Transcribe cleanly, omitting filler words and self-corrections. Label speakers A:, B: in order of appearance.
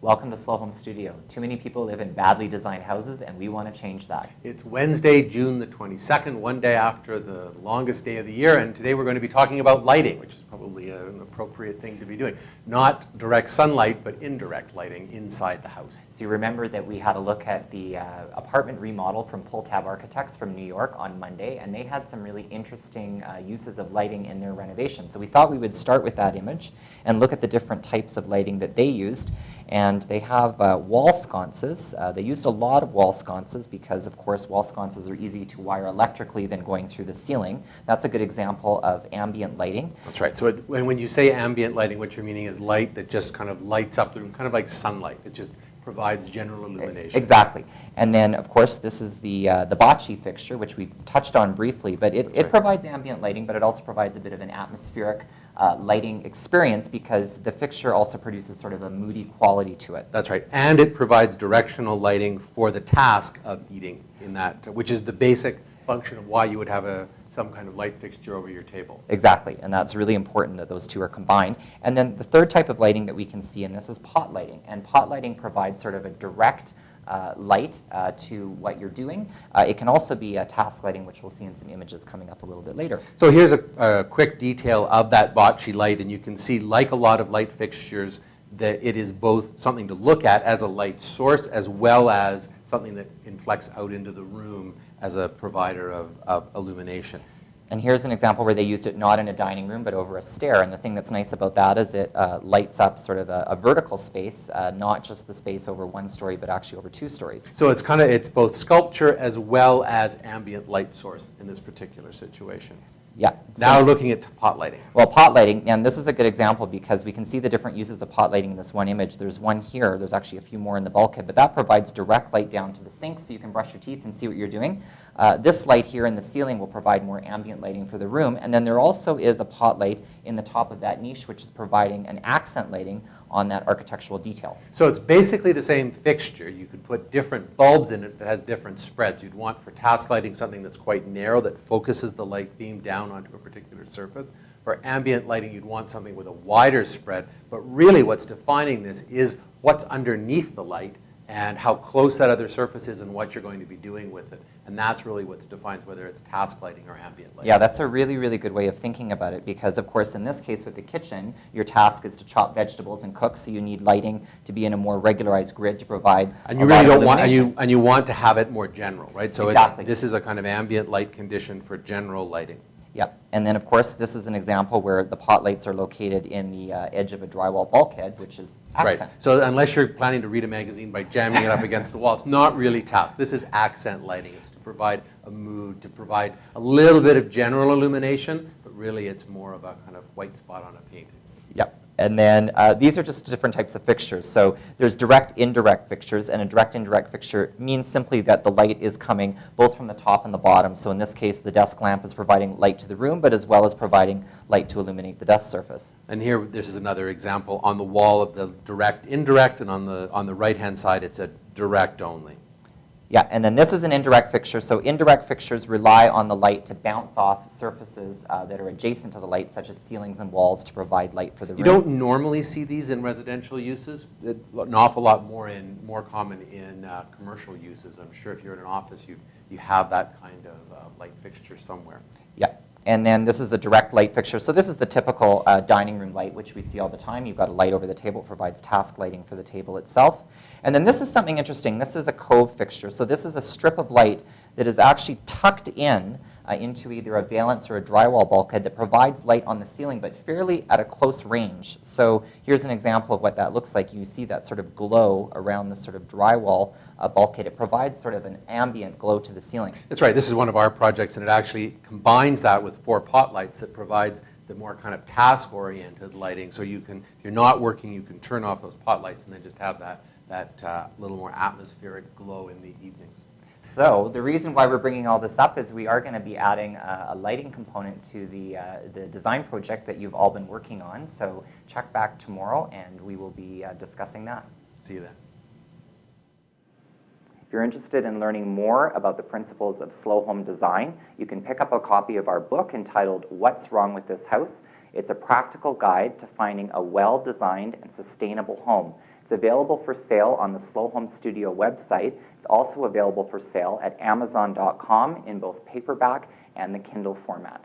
A: Welcome to Slow Home Studio. Too many people live in badly designed houses, and we want to change that.
B: It's Wednesday, June the 22nd, one day after the longest day of the year, and today we're going to be talking about lighting, which is probably an appropriate thing to be doing. Not direct sunlight, but indirect lighting inside the house.
A: So you remember that we had a look at the apartment remodel from Pull Tab Architects from New York on Monday, and they had some really interesting uses of lighting in their renovation. So we thought we would start with that image and look at the different types of lighting that they used. And they have wall sconces. They used a lot of wall sconces because, of course, wall sconces are easy to wire electrically than going through the ceiling. That's a good example of ambient lighting.
B: That's right. So when you say ambient lighting, what you're meaning is light that just kind of lights up the room, kind of like sunlight. It just provides general illumination.
A: Exactly. And then, of course, this is the bocce fixture, which we touched on briefly. But it provides ambient lighting, but it also provides a bit of an atmospheric lighting experience because the fixture also produces sort of a moody quality to it.
B: That's right. And it provides directional lighting for the task of eating in that, which is the basic function of why you would have some kind of light fixture over your table.
A: Exactly, and that's really important that those two are combined. And then the third type of lighting that we can see in this is pot lighting. And pot lighting provides sort of a direct light to what you're doing. It can also be task lighting, which we'll see in some images coming up a little bit later.
B: So here's a quick detail of that bocce light, and you can see, like a lot of light fixtures, that it is both something to look at as a light source as well as something that inflects out into the room as a provider of illumination.
A: And here's an example where they used it not in a dining room but over a stair. And the thing that's nice about that is it lights up sort of a vertical space, not just the space over one story but actually over two stories.
B: So it's both sculpture as well as ambient light source in this particular situation.
A: Yeah.
B: Now looking at pot lighting.
A: Well, pot lighting, and this is a good example because we can see the different uses of pot lighting in this one image. There's one here. There's actually a few more in the bulkhead, but that provides direct light down to the sink so you can brush your teeth and see what you're doing. This light here in the ceiling will provide more ambient lighting for the room. And then there also is a pot light in the top of that niche, which is providing an accent lighting on that architectural detail.
B: So it's basically the same fixture. You could put different bulbs in it that has different spreads. You'd want for task lighting something that's quite narrow that focuses the light beam down onto a particular surface. For ambient lighting, you'd want something with a wider spread. But really what's defining this is what's underneath the light and how close that other surface is and what you're going to be doing with it. And that's really what defines whether it's task lighting or ambient lighting.
A: Yeah, that's a really, really good way of thinking about it because, of course, in this case with the kitchen, your task is to chop vegetables and cook, so you need lighting to be in a more regularized grid to provide
B: and you really don't want, and you want to have it more general, right? So
A: exactly.
B: This is a kind of ambient light condition for general lighting.
A: Yep, and then of course this is an example where the pot lights are located in the edge of a drywall bulkhead, which is accent.
B: Right, so unless you're planning to read a magazine by jamming it up against the wall, it's not really task. This is accent lighting. It's to provide a mood, to provide a little bit of general illumination, but really it's more of a kind of white spot on a painting.
A: Yep. And then these are just different types of fixtures. So there's direct, indirect fixtures, and a direct, indirect fixture means simply that the light is coming both from the top and the bottom. So in this case, the desk lamp is providing light to the room, but as well as providing light to illuminate the desk surface.
B: And here, this is another example on the wall of the direct, indirect, and on the right-hand side, it's a direct only.
A: Yeah, and then this is an indirect fixture. So indirect fixtures rely on the light to bounce off surfaces that are adjacent to the light, such as ceilings and walls, to provide light for the room.
B: You don't normally see these in residential uses. An awful lot more common in commercial uses. I'm sure if you're in an office, you have that kind of light fixture somewhere.
A: Yeah. And then this is a direct light fixture. So this is the typical dining room light, which we see all the time. You've got a light over the table. It provides task lighting for the table itself. And then this is something interesting. This is a Cove fixture. So this is a strip of light that is actually tucked in into either a valance or a drywall bulkhead that provides light on the ceiling, but fairly at a close range. So here's an example of what that looks like. You see that sort of glow around the sort of drywall bulkhead. It provides sort of an ambient glow to the ceiling.
B: That's right. This is one of our projects, and it actually combines that with 4 pot lights that provides the more kind of task-oriented lighting. So you can, if you're not working, you can turn off those pot lights and then just have that little more atmospheric glow in the evenings.
A: So the reason why we're bringing all this up is we are going to be adding a lighting component to the design project that you've all been working on. So check back tomorrow and we will be discussing that.
B: See you then.
A: If you're interested in learning more about the principles of slow home design, you can pick up a copy of our book entitled What's Wrong with This House? It's a practical guide to finding a well-designed and sustainable home. It's available for sale on the Slow Home Studio website. It's also available for sale at Amazon.com in both paperback and the Kindle format.